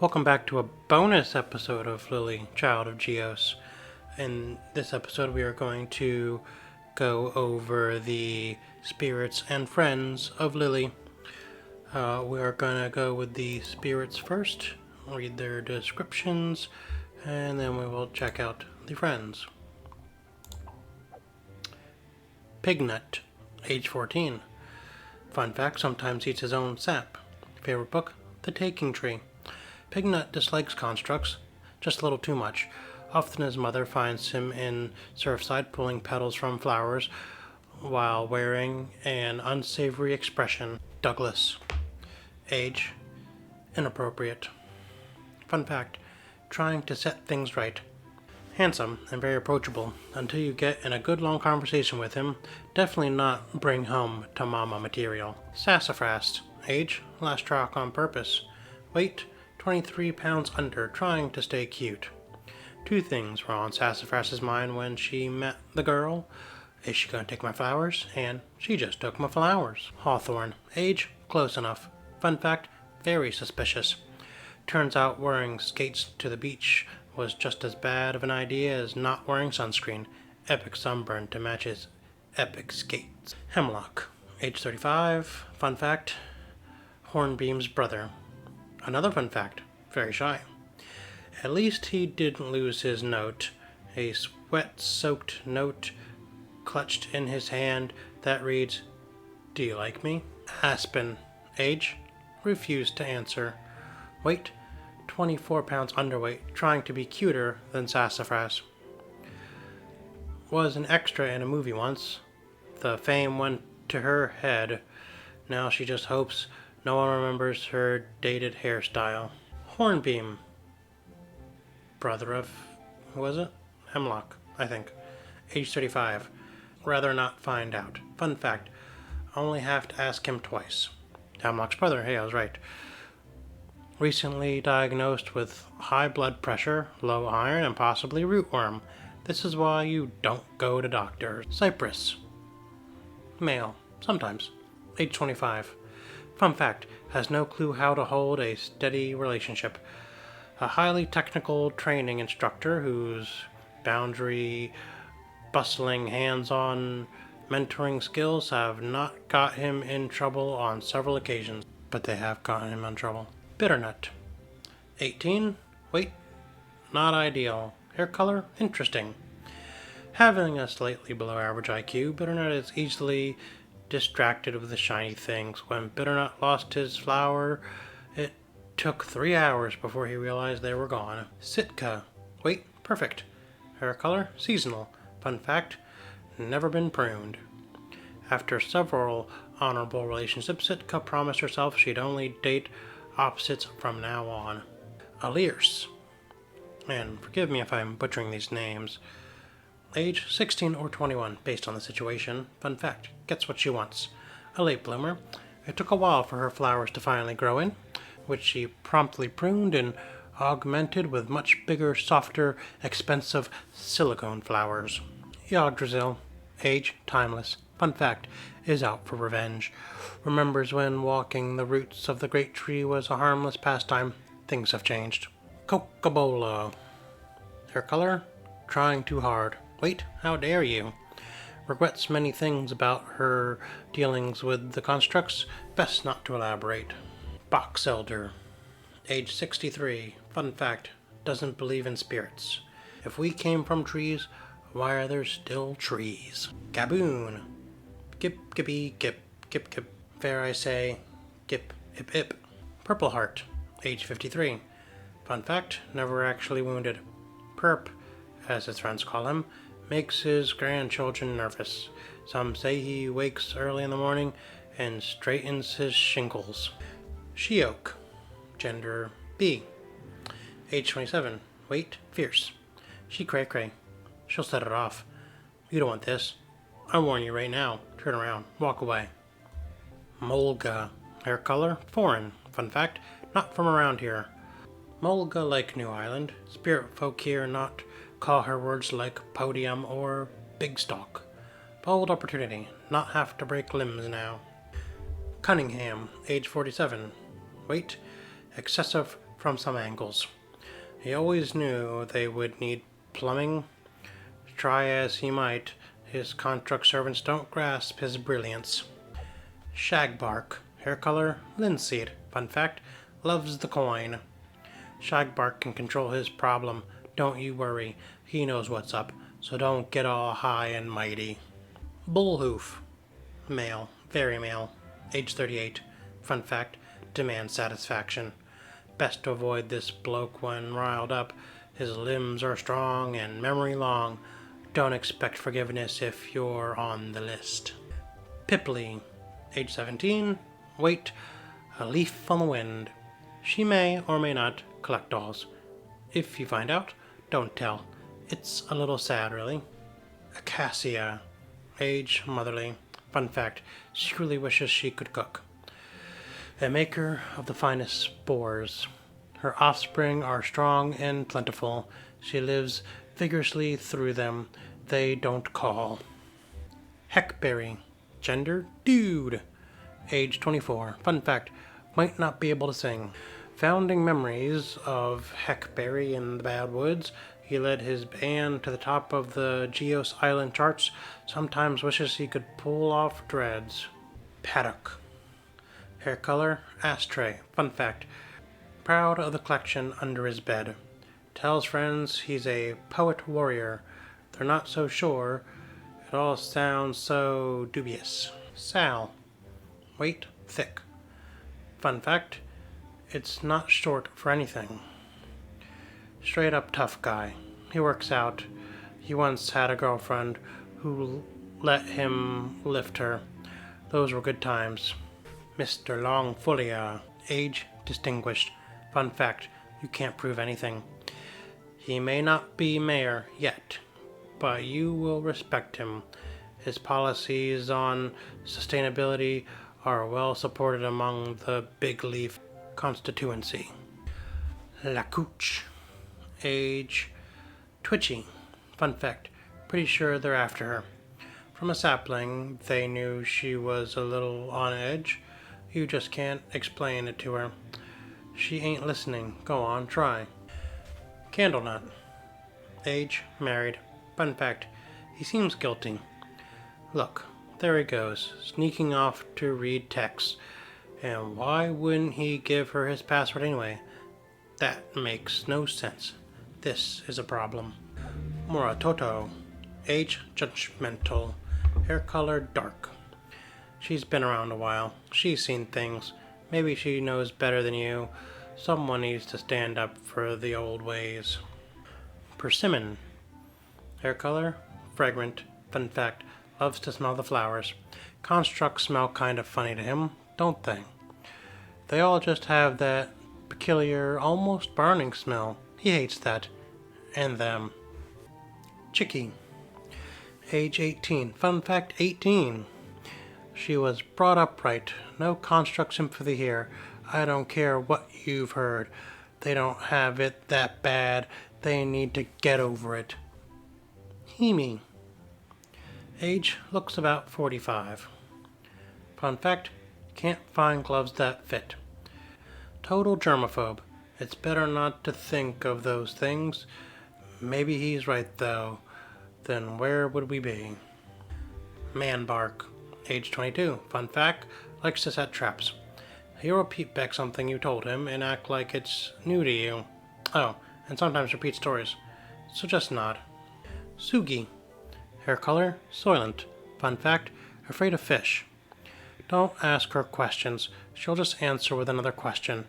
Welcome back to a bonus episode of Lily, Child of Geos. In this episode we are going to go over the spirits and friends of Lily. We are going to go with the spirits first, read their descriptions, and then we will check out the friends. Pignut, age 14. Fun fact, sometimes eats his own sap. Favorite book, The Taking Tree. Pignut dislikes constructs, just a little too much. Often his mother finds him in Surfside pulling petals from flowers while wearing an unsavory expression. Douglas. Age, inappropriate. Fun fact, trying to set things right. Handsome and very approachable until you get in a good long conversation with him. Definitely not bring home to mama material. Sassafras. Age, last rock on purpose. Weight, 23 pounds under, trying to stay cute. Two things were on Sassafras's mind when she met the girl. Is she going to take my flowers? And she just took my flowers. Hawthorne. Age, close enough. Fun fact, very suspicious. Turns out wearing skates to the beach was just as bad of an idea as not wearing sunscreen. Epic sunburn to match his epic skates. Hemlock. Age 35. Fun fact, Hornbeam's brother. Another fun fact, very shy. At least he didn't lose his note, a sweat-soaked note clutched in his hand that reads, "Do you like me?" Aspen. Age, refused to answer. Weight, 24 pounds underweight, trying to be cuter than Sassafras. Was an extra in a movie once. The fame went to her head. Now she just hopes no one remembers her dated hairstyle. Hornbeam. Brother of, who was it? Hemlock, I think. Age 35. Rather not find out. Fun fact, only have to ask him twice. Hemlock's brother, hey, I was right. Recently diagnosed with high blood pressure, low iron, and possibly rootworm. This is why you don't go to doctors. Cypress. Male, sometimes. Age 25. Fun fact, has no clue how to hold a steady relationship. A highly technical training instructor whose boundary bustling hands-on mentoring skills have not got him in trouble on several occasions, but they have gotten him in trouble. Bitternut. 18. Weight, not ideal. Hair color, interesting. Having a slightly below average IQ, Bitternut is easily distracted with the shiny things. When Bitternut lost his flower, it took 3 hours before he realized they were gone. Sitka. Weight, perfect. Hair color, seasonal. Fun fact, never been pruned. After several honorable relationships, Sitka promised herself she'd only date opposites from now on. Alierce. And forgive me if I'm butchering these names. Age 16 or 21, based on the situation. Fun fact, gets what she wants. A late bloomer. It took a while for her flowers to finally grow in, which she promptly pruned and augmented with much bigger, softer, expensive silicone flowers. Yggdrasil. Age, timeless. Fun fact, is out for revenge. Remembers when walking the roots of the great tree was a harmless pastime. Things have changed. Cocobolo. Hair color, trying too hard. Wait, how dare you? Regrets many things about her dealings with the constructs. Best not to elaborate. Boxelder. Age 63. Fun fact, doesn't believe in spirits. If we came from trees, why are there still trees? Gaboon. Gip, gippy, gip, gip, gip. Fair I say, gip, ip, ip. Purpleheart. Age 53. Fun fact, never actually wounded. Perp, as his friends call him, makes his grandchildren nervous. Some say he wakes early in the morning and straightens his shingles. Sheoak. Gender B. Age 27. Weight, fierce. She cray cray. She'll set it off. You don't want this. I warn you right now. Turn around. Walk away. Mulga. Hair color, foreign. Fun fact, not from around here. Mulga like New Island. Spirit folk here not call her words like podium or big stalk. Bold opportunity. Not have to break limbs now. Cunningham. Age 47. Weight, excessive from some angles. He always knew they would need plumbing. Try as he might, his construct servants don't grasp his brilliance. Shagbark, hair color, linseed. Fun fact, loves the coin. Shagbark can control his problem, don't you worry. He knows what's up, so don't get all high and mighty. Bullhoof, male, very male, age 38. Fun fact, demands satisfaction. Best to avoid this bloke when riled up. His limbs are strong and memory long. Don't expect forgiveness if you're on the list. Pipley, age 17, weight, a leaf on the wind. She may or may not collect dolls. If you find out, don't tell. It's a little sad, really. Acacia, age motherly. Fun fact, she really wishes she could cook. A maker of the finest spores. Her offspring are strong and plentiful. She lives vigorously through them. They don't call. Hackberry, gender dude, age 24. Fun fact, might not be able to sing. Founding memories of Hackberry in the Bad Woods. He led his band to the top of the Geos island charts. Sometimes wishes he could pull off dreads. Paddock, hair color, ashtray. Fun fact, proud of the collection under his bed. Tells friends he's a poet warrior. They're not so sure. It all sounds so dubious. Sal, weight, thick. Fun fact, it's not short for anything. Straight up tough guy. He works out. He once had a girlfriend who let him lift her. Those were good times. Mr. Longfolio, age distinguished. Fun fact, you can't prove anything. He may not be mayor yet, but you will respect him. His policies on sustainability are well supported among the Big Leaf constituency. Lacouche, age twitchy. Fun fact, pretty sure they're after her. From a sapling, they knew she was a little on edge. You just can't explain it to her. She ain't listening. Go on, try. Candlenut, age married. Fun fact, he seems guilty. Look, there he goes, sneaking off to read texts. And why wouldn't he give her his password anyway? That makes no sense. This is a problem. Moratoto, age judgmental, hair color dark. She's been around a while. She's seen things. Maybe she knows better than you. Someone needs to stand up for the old ways. Persimmon, hair color fragrant. Fun fact, loves to smell the flowers. Constructs smell kind of funny to him, don't they? They all just have that peculiar, almost burning smell. He hates that. And them. Chicky, age 18. Fun fact, 18. She was brought up right. No construct sympathy here. I don't care what you've heard. They don't have it that bad. They need to get over it. Hemi, age looks about 45. Fun fact, can't find gloves that fit. Total germaphobe. It's better not to think of those things. Maybe he's right though. Then where would we be? Manbark, age 22. Fun fact, likes to set traps. He'll repeat back something you told him and act like it's new to you. Oh, and sometimes repeat stories. So just nod. Sugi, hair color soylent. Fun fact, afraid of fish. Don't ask her questions. She'll just answer with another question.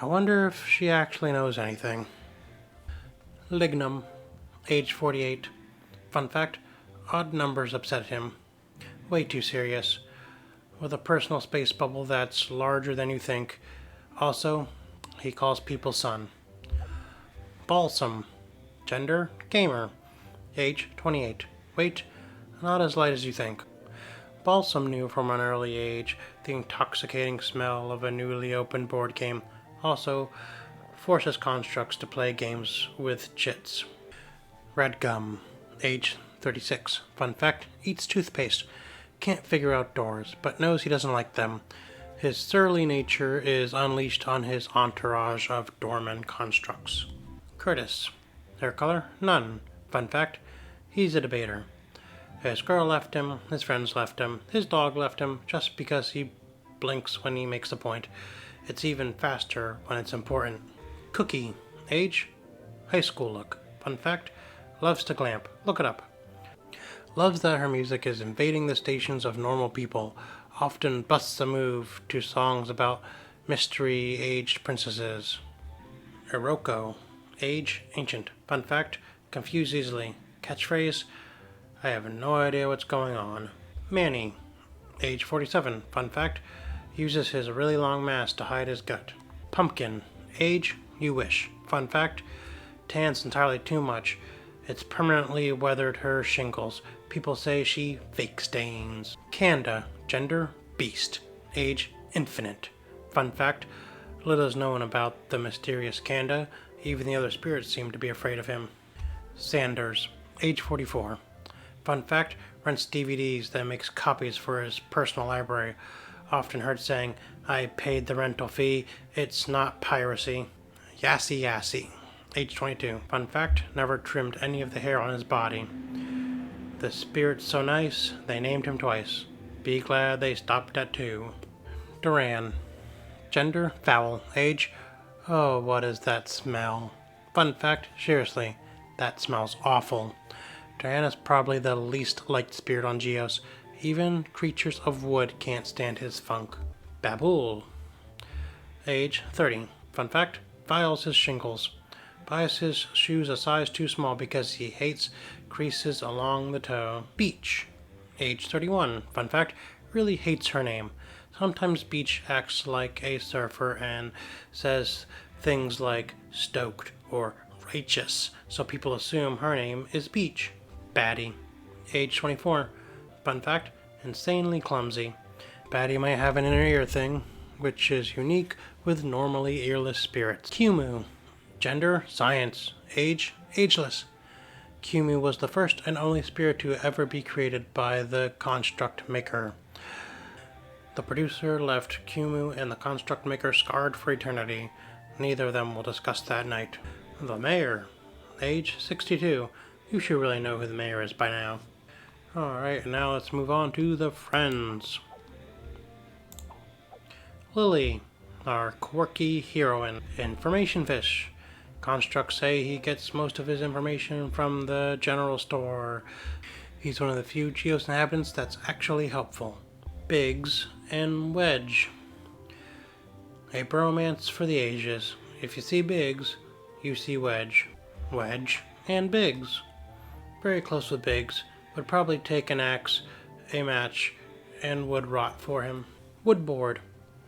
I wonder if she actually knows anything. Lignum, age 48. Fun fact, odd numbers upset him. Way too serious. With a personal space bubble that's larger than you think. Also, he calls people son. Balsam, gender gamer. Age 28. Weight, not as light as you think. Balsam knew from an early age the intoxicating smell of a newly opened board game. Also, forces constructs to play games with chits. Red Gum, age 36. Fun fact, eats toothpaste. Can't figure out doors, but knows he doesn't like them. His surly nature is unleashed on his entourage of doorman constructs. Curtis. Hair color? None. Fun fact, he's a debater. His girl left him, his friends left him, his dog left him just because he blinks when he makes a point. It's even faster when it's important. Cookie. Age? High school look. Fun fact, loves to glamp. Look it up. Loves that her music is invading the stations of normal people. Often busts a move to songs about mystery-aged princesses. Iroko. Age? Ancient. Fun fact, confuse easily. Catchphrase? I have no idea what's going on. Manny. Age 47. Fun fact, uses his really long mask to hide his gut. Pumpkin. Age? You wish. Fun fact, tans entirely too much. It's permanently weathered her shingles. People say she fake stains. Kanda. Gender? Beast. Age? Infinite. Fun fact, little is known about the mysterious Kanda. Even the other spirits seem to be afraid of him. Sanders. Age 44. Fun fact, rents DVDs that makes copies for his personal library. Often heard saying, I paid the rental fee, it's not piracy. Yassi Yassi. Age 22. Fun fact, never trimmed any of the hair on his body. The spirit's so nice, they named him twice. Be glad they stopped at 2. Duran. Gender? Foul. Age? Oh, what is that smell? Fun fact, seriously, that smells awful. Duran is probably the least liked spirit on Geos. Even creatures of wood can't stand his funk. Babool. Age 30. Fun fact, files his shingles. Buys his shoes a size too small because he hates creases along the toe. Beach. Age 31. Fun fact, really hates her name. Sometimes Beach acts like a surfer and says things like stoked or righteous, so people assume her name is Beach. Batty. Age 24. Fun fact, insanely clumsy. Batty might have an inner ear thing, which is unique with normally earless spirits. Kumu. Gender? Science. Age? Ageless. Kumu was the first and only spirit to ever be created by the construct maker. The producer left Kumu and the construct maker scarred for eternity. Neither of them will discuss that night. The mayor. Age 62. You should really know who the mayor is by now. Alright, now let's move on to the friends. Lily, our quirky heroine. Information fish. Constructs say he gets most of his information from the general store. He's one of the few Geos inhabitants that's actually helpful. Biggs and Wedge. A bromance for the ages. If you see Biggs, you see Wedge. Wedge and Biggs. Very close with Biggs. Would probably take an axe, a match, and wood rot for him. Woodboard.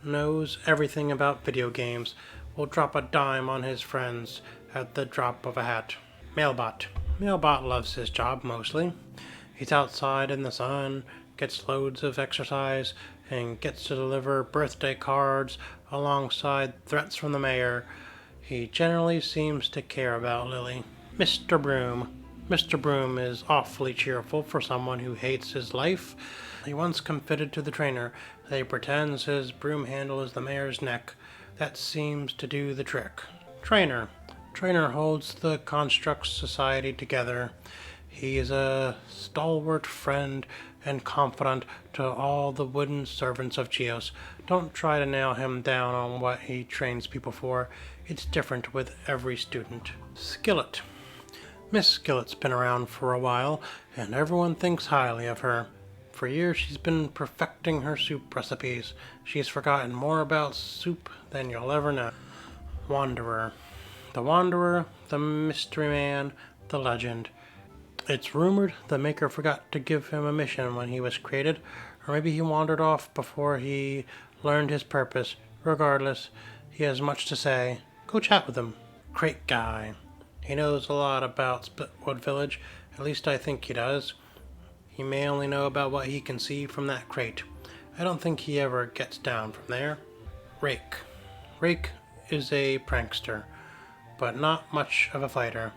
Knows everything about video games. Will drop a dime on his friends at the drop of a hat. Mailbot. Mailbot loves his job mostly. He's outside in the sun, gets loads of exercise, and gets to deliver birthday cards alongside threats from the mayor. He generally seems to care about Lily. Mr. Broom. Mr. Broom is awfully cheerful for someone who hates his life. He once confided to the trainer that he pretends his broom handle is the mayor's neck. That seems to do the trick. Trainer. Trainer holds the Construct Society together. He is a stalwart friend and confidant to all the wooden servants of Geos. Don't try to nail him down on what he trains people for. It's different with every student. Skillet. Miss Skillet's been around for a while, and everyone thinks highly of her. For years she's been perfecting her soup recipes. She's forgotten more about soup than you'll ever know. Wanderer. The Wanderer, the Mystery Man, the Legend. It's rumored the Maker forgot to give him a mission when he was created, or maybe he wandered off before he learned his purpose. Regardless, he has much to say. Go chat with him. Crate Guy. He knows a lot about Splitwood Village, at least I think he does. He may only know about what he can see from that crate. I don't think he ever gets down from there. Rake. Rake is a prankster, but not much of a fighter.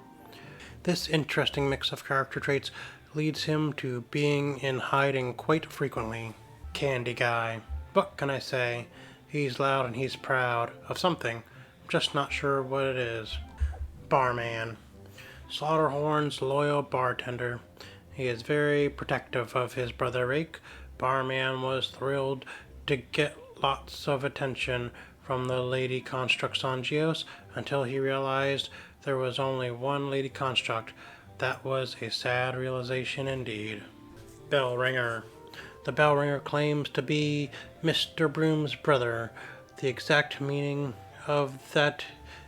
This interesting mix of character traits leads him to being in hiding quite frequently. Candy Guy. What can I say? He's loud and he's proud of something. I'm just not sure what it is. Barman. Slaughterhorn's loyal bartender. He is very protective of his brother Rake. Barman was thrilled to get lots of attention from the lady constructs on Geos until he realized there was only one lady construct. That was a sad realization indeed. Bellringer. The Bellringer claims to be Mr. Broom's brother. The exact meaning of that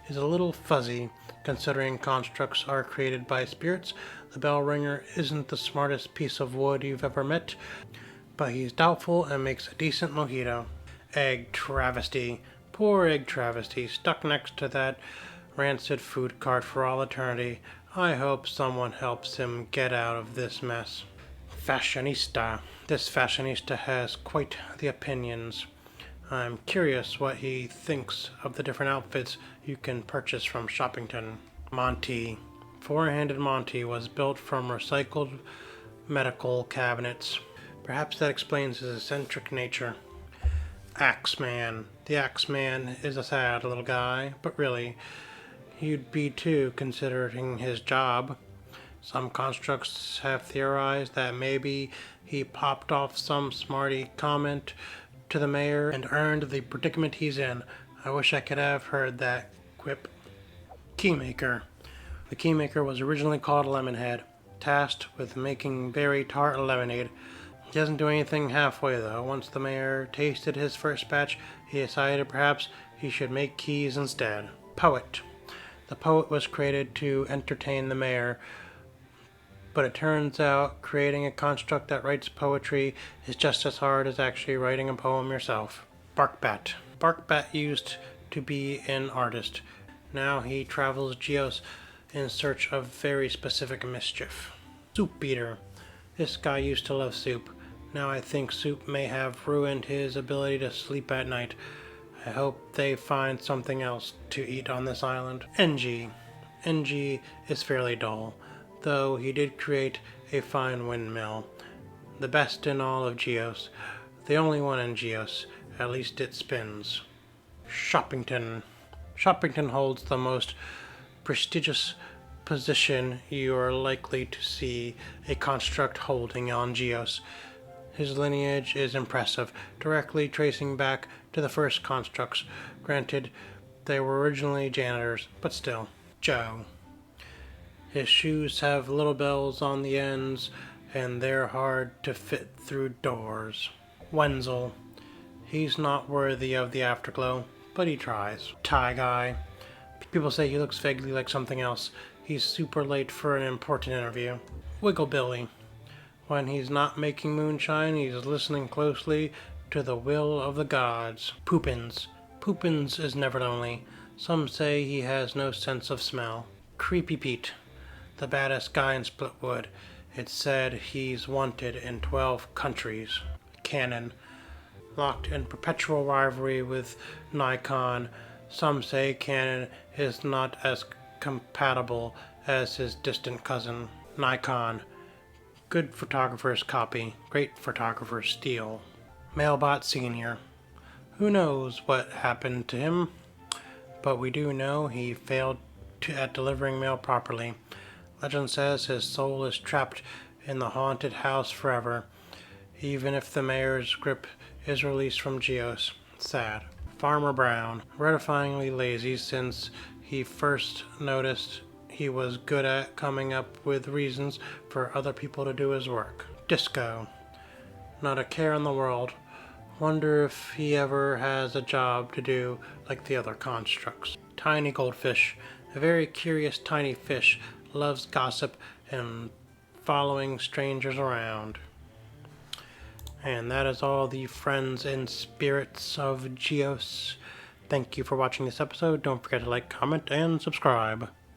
is a little fuzzy, considering constructs are created by spirits. The Bellringer isn't the smartest piece of wood you've ever met, but he's doubtful and makes a decent mojito. Egg Travesty. Poor Egg Travesty, stuck next to that rancid food cart for all eternity. I hope someone helps him get out of this mess. Fashionista. This Fashionista has quite the opinions. I'm curious what he thinks of the different outfits you can purchase from Shoppington. Monty. Four-handed Monty was built from recycled medical cabinets. Perhaps that explains his eccentric nature. Axeman. The Axeman is a sad little guy, but really, he'd be too considering his job. Some constructs have theorized that maybe he popped off some smarty comment to the mayor and earned the predicament he's in. I wish I could have heard that quip. Keymaker. The Keymaker was originally called Lemonhead, tasked with making very tart lemonade. He doesn't do anything halfway though. Once the mayor tasted his first batch, he decided perhaps he should make keys instead. Poet. The poet was created to entertain the mayor, but it turns out creating a construct that writes poetry is just as hard as actually writing a poem yourself. Barkbat. Barkbat used to be an artist. Now he travels Geos in search of very specific mischief. Soup Eater. This guy used to love soup. Now I think soup may have ruined his ability to sleep at night. I hope they find something else to eat on this island. NG. NG is fairly dull, though he did create a fine windmill. The best in all of Geos. The only one in Geos. At least it spins. Shoppington. Shoppington holds the most prestigious position you are likely to see a construct holding on Geos. His lineage is impressive, directly tracing back to the first constructs. Granted, they were originally janitors, but still. Joe. His shoes have little bells on the ends, and they're hard to fit through doors. Wenzel. He's not worthy of the afterglow, but he tries. Tie Guy. People say he looks vaguely like something else. He's super late for an important interview. Wiggle Billy. When he's not making moonshine, he's listening closely to the will of the gods. Poopins. Poopins is never lonely. Some say he has no sense of smell. Creepy Pete. The baddest guy in Splitwood. It's said he's wanted in 12 countries. Cannon. Locked in perpetual rivalry with Nikon. Some say Cannon is not as compatible as his distant cousin. Nikon. Good photographers copy, great photographers steal. Mailbot Senior. Who knows what happened to him, but we do know he failed at delivering mail properly. Legend says his soul is trapped in the haunted house forever, even if the mayor's grip is released from Geos. Sad. Farmer Brown. Gratifyingly lazy since he first noticed he was good at coming up with reasons for other people to do his work. Disco. Not a care in the world. Wonder if he ever has a job to do like the other constructs. Tiny Goldfish. A very curious tiny fish. Loves gossip and following strangers around. And that is all the friends and spirits of Geos. Thank you for watching this episode. Don't forget to like, comment, and subscribe.